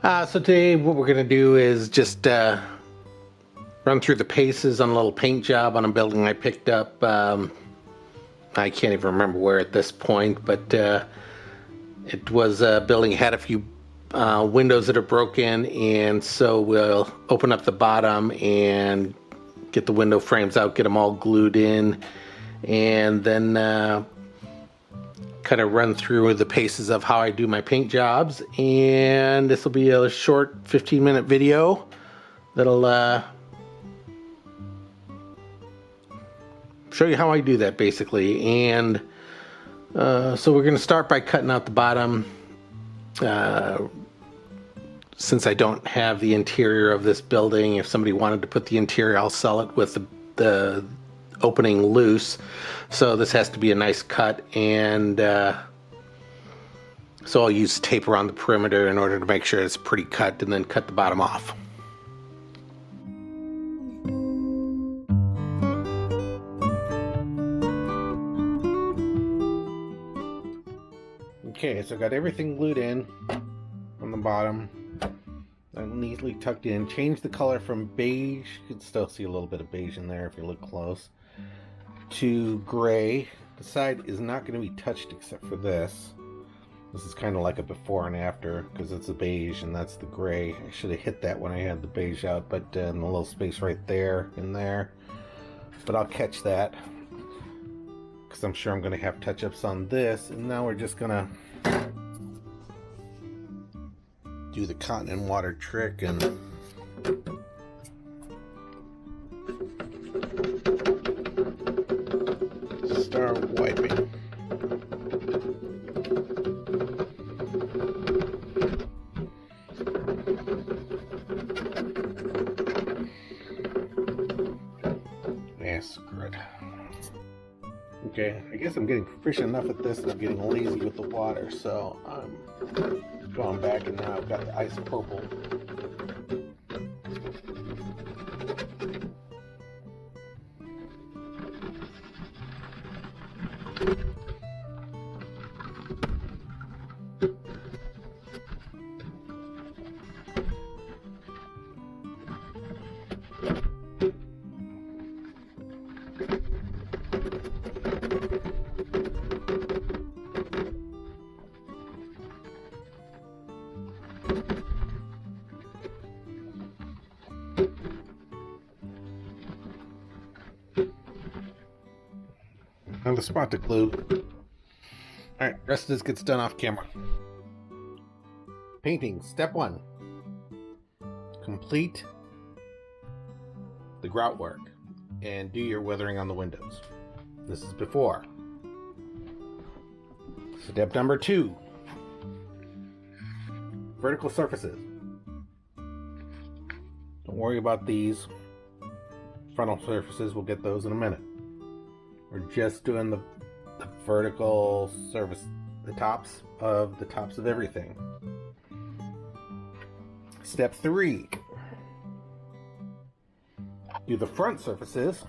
So today what we're going to do is just run through the paces on a little paint job on a building I picked up. I can't even remember where at this point, but it was a building that had a few windows that are broken, and so we'll open up the bottom and get the window frames out, get them all glued in, and then kind of run through the paces of how I do my paint jobs. And this will be a short 15-minute video that'll show you how I do that basically. And so we're going to start by cutting out the bottom. Since I don't have the interior of this building, if somebody wanted to put the interior, I'll sell it with the opening loose. So this has to be a nice cut, and so I'll use tape around the perimeter in order to make sure it's pretty cut, and then cut the bottom off. Okay, so I got everything glued in on the bottom, neatly tucked in. Change the color from beige, you can still see a little bit of beige in there if you look close, to gray. The side is not going to be touched except for this. This is kind of like a before and after because it's a beige and that's the gray. I should have hit that when I had the beige out, but in the little space right there in there. But I'll catch that because I'm sure I'm going to have touch-ups on this. And now we're just going to do the cotton and water trick and start wiping. Yeah, screw it. Okay, I guess I'm getting proficient enough at this that I'm getting lazy with the water, so I'm going back, and now I've got the isopropyl. Now the spot to glue. Alright, rest of this gets done off camera. Painting, step 1. Complete the grout work and do your weathering on the windows. This is before. Step number 2. Vertical surfaces. Don't worry about these frontal surfaces, we'll get those in a minute. We're just doing the vertical surface, the tops of everything. Step 3. Do the front surfaces.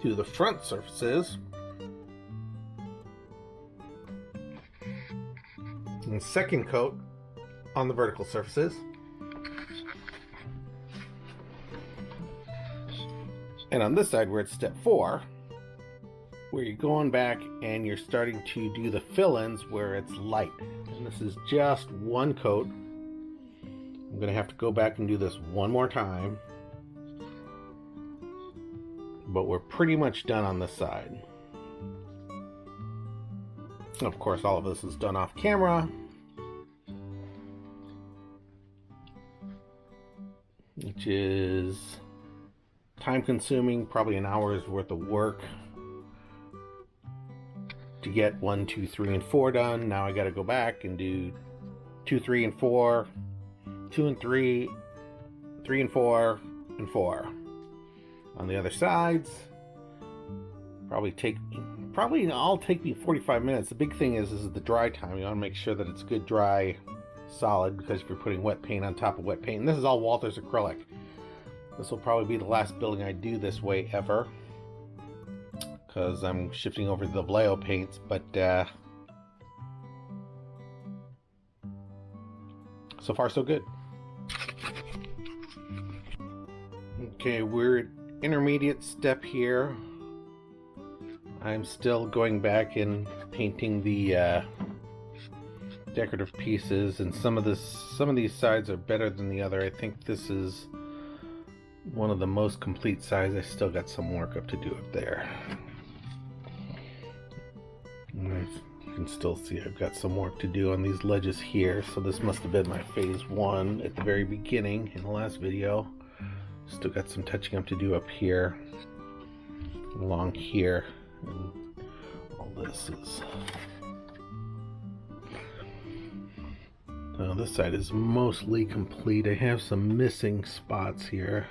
Do the front surfaces. And second coat on the vertical surfaces. And on this side where it's step 4, where you're going back and you're starting to do the fill-ins where it's light. And this is just one coat. I'm going to have to go back and do this one more time. But we're pretty much done on this side. And of course, all of this is done off camera. Which is time consuming, probably an hour's worth of work to get 1, 2, 3, and 4 done. Now I got to go back and do 2, 3, and 4, 2 and 3, 3 and 4, and 4. On the other sides, probably all take me 45 minutes. The big thing is the dry time. You want to make sure that it's good dry, solid, because if you're putting wet paint on top of wet paint, and this is all Walther's acrylic. This will probably be the last building I do this way ever. because I'm shifting over to the Vallejo paints, but so far so good. Okay, we're at intermediate step here. I'm still going back and painting the decorative pieces, and some of these sides are better than the other. I think this is one of the most complete sides. I still got some work up to do up there. And you can still see I've got some work to do on these ledges here, so this must have been my phase 1 at the very beginning in the last video. Still got some touching up to do up here, along here, and all this is... Now this side is mostly complete. I have some missing spots here.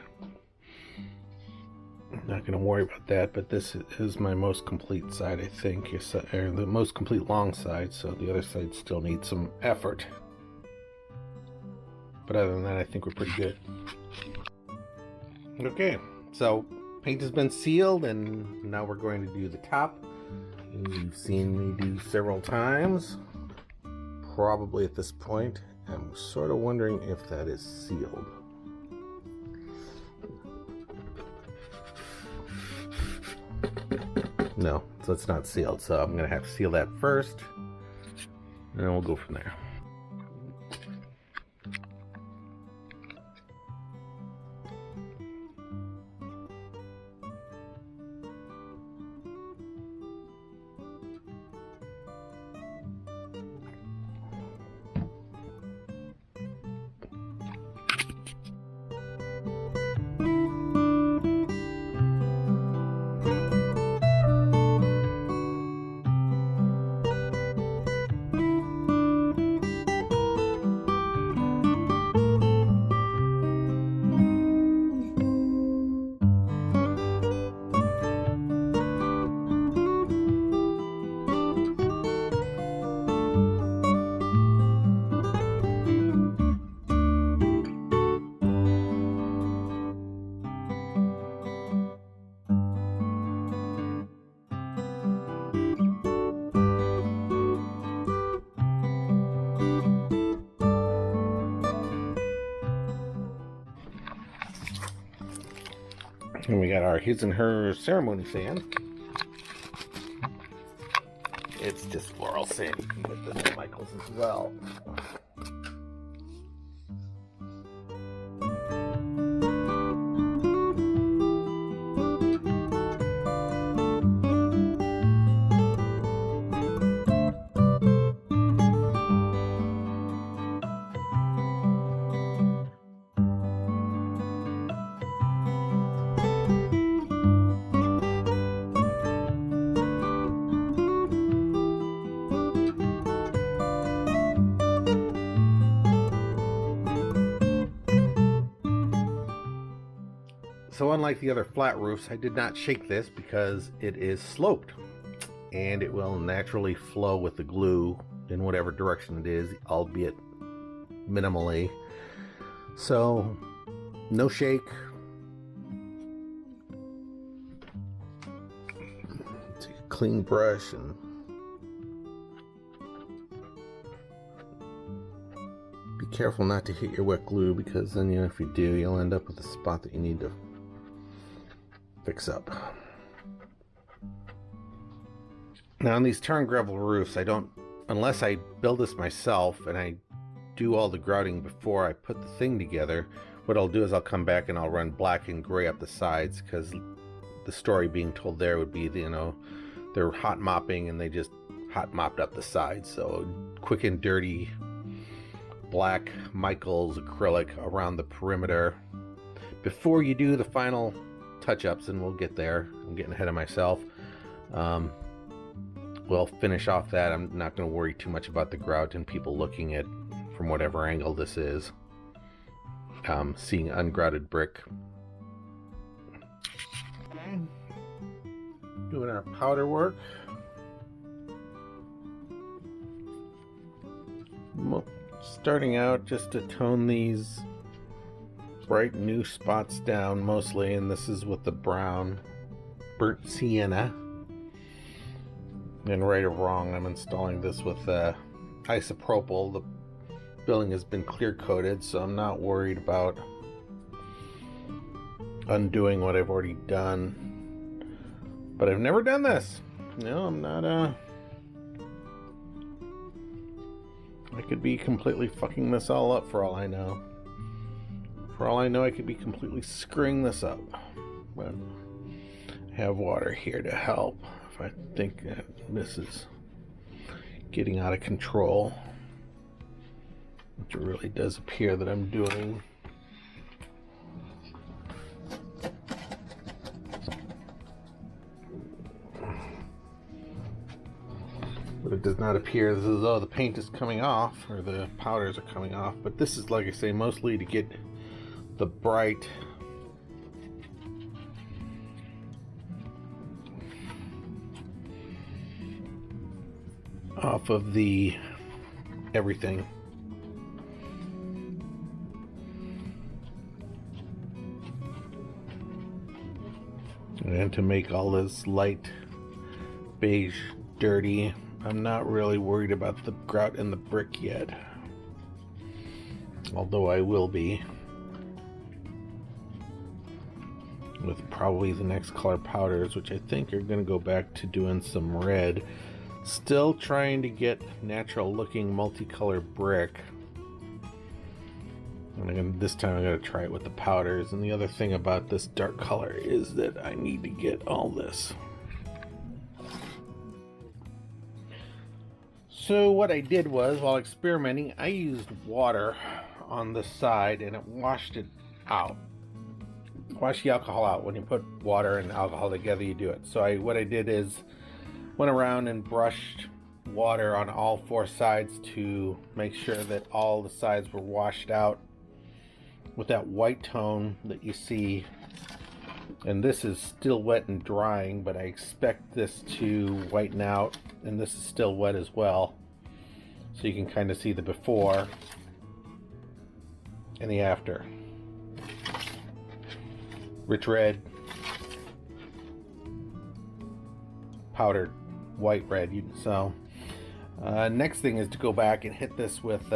I'm not going to worry about that, but this is my most complete side, I think, or the most complete long side, so the other side still needs some effort. But other than that, I think we're pretty good. Okay, so paint has been sealed, and now we're going to do the top. You've seen me do several times, probably at this point. I'm sort of wondering if that is sealed. No, so it's not sealed, so I'm gonna have to seal that first, and then we'll go from there. And we got our his and her ceremony sand. It's just floral sand. You can get this at Michael's as well. So unlike the other flat roofs, I did not shake this because it is sloped, and it will naturally flow with the glue in whatever direction it is, albeit minimally. So no shake. Take a clean brush and be careful not to hit your wet glue, because then, you know, if you do, you'll end up with a spot that you need to fix up. Now on these tar and gravel roofs, I don't, unless I build this myself and I do all the grouting before I put the thing together, what I'll do is I'll come back and I'll run black and gray up the sides, because the story being told there would be, you know, they're hot mopping and they just hot mopped up the sides. So quick and dirty black Michael's acrylic around the perimeter before you do the final touch-ups, and we'll get there. I'm getting ahead of myself. We'll finish off that. I'm not going to worry too much about the grout and people looking at from whatever angle this is, seeing ungrouted brick. Okay. Doing our powder work. Starting out just to tone these bright new spots down mostly, and this is with the brown burnt sienna. And right or wrong, I'm installing this with isopropyl. The building has been clear coated, so I'm not worried about undoing what I've already done. But I've never done this. No, I'm not I could be completely fucking this all up for all I know. For all I know, I could be completely screwing this up. But I have water here to help if I think that this is getting out of control, which it really does appear that I'm doing. But it does not appear as though the paint is coming off or the powders are coming off. But this is, like I say, mostly to get the bright off of the everything. And to make all this light beige dirty. I'm not really worried about the grout in the brick yet, although I will be with probably the next color powders, which I think are going to go back to doing some red. Still trying to get natural looking multicolor brick, and this time I'm going to try it with the powders. And the other thing about this dark color is that I need to get all this. So what I did was, while experimenting, I used water on the side and it washed it out. Wash the alcohol out. When you put water and alcohol together, you do it. So what I did is went around and brushed water on all four sides to make sure that all the sides were washed out with that white tone that you see. And this is still wet and drying, but I expect this to whiten out, and this is still wet as well. So you can kind of see the before and the after. Rich red, powdered white red. So next thing is to go back and hit this with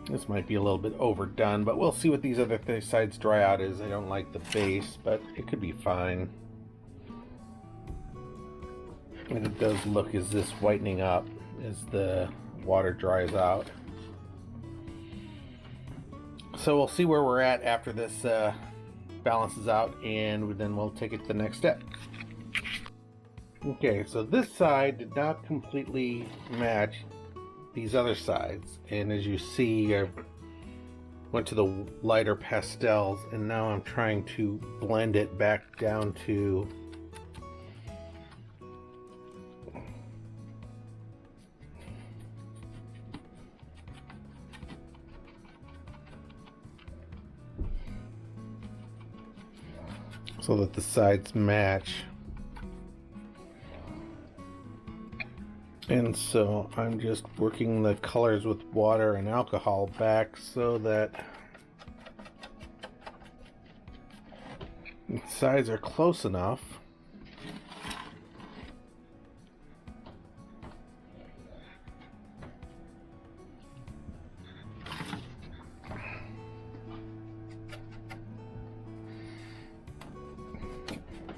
this might be a little bit overdone, but we'll see what these other sides dry out is. I don't like the base, but it could be fine. And it does look as this whitening up as the water dries out. So we'll see where we're at after this balances out, and then we'll take it to the next step. Okay, so this side did not completely match these other sides, and as you see, I went to the lighter pastels, and now I'm trying to blend it back down to so that the sides match. And so I'm just working the colors with water and alcohol back so that the sides are close enough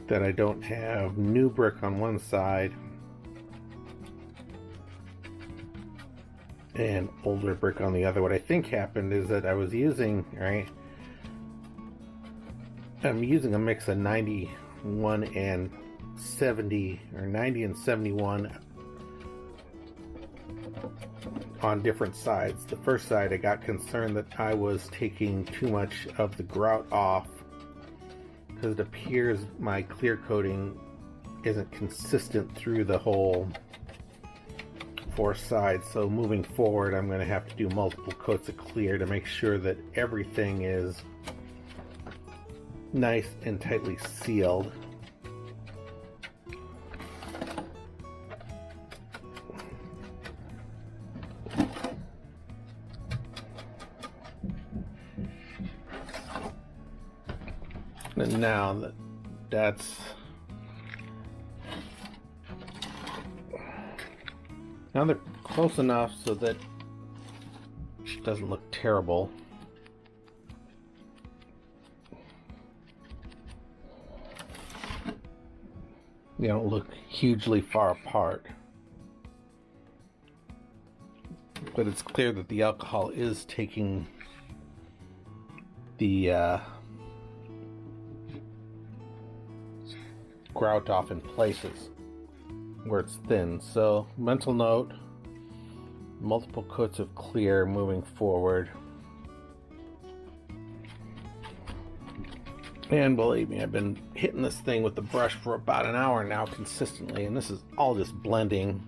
that I don't have new brick on one side and older brick on the other. What I think happened is that I was using, I'm using a mix of 91 and 70, or 90 and 71 on different sides. The first side I got concerned that I was taking too much of the grout off, because it appears my clear coating isn't consistent through the whole four sides. So moving forward, I'm going to have to do multiple coats of clear to make sure that everything is nice and tightly sealed. And now that's Now they're close enough so that it doesn't look terrible. They don't look hugely far apart. But it's clear that the alcohol is taking the grout off in places where it's thin. So, mental note, multiple coats of clear moving forward. And believe me, I've been hitting this thing with the brush for about an hour now consistently, and this is all just blending.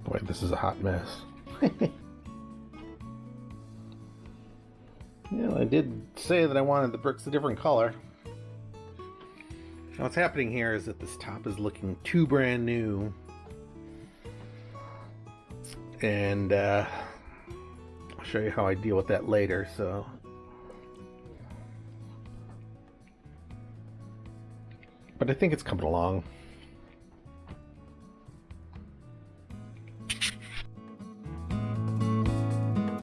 Boy, this is a hot mess. Yeah, I did say that I wanted the bricks a different color. Now what's happening here is that this top is looking too brand new. And I'll show you how I deal with that later, so. But I think it's coming along.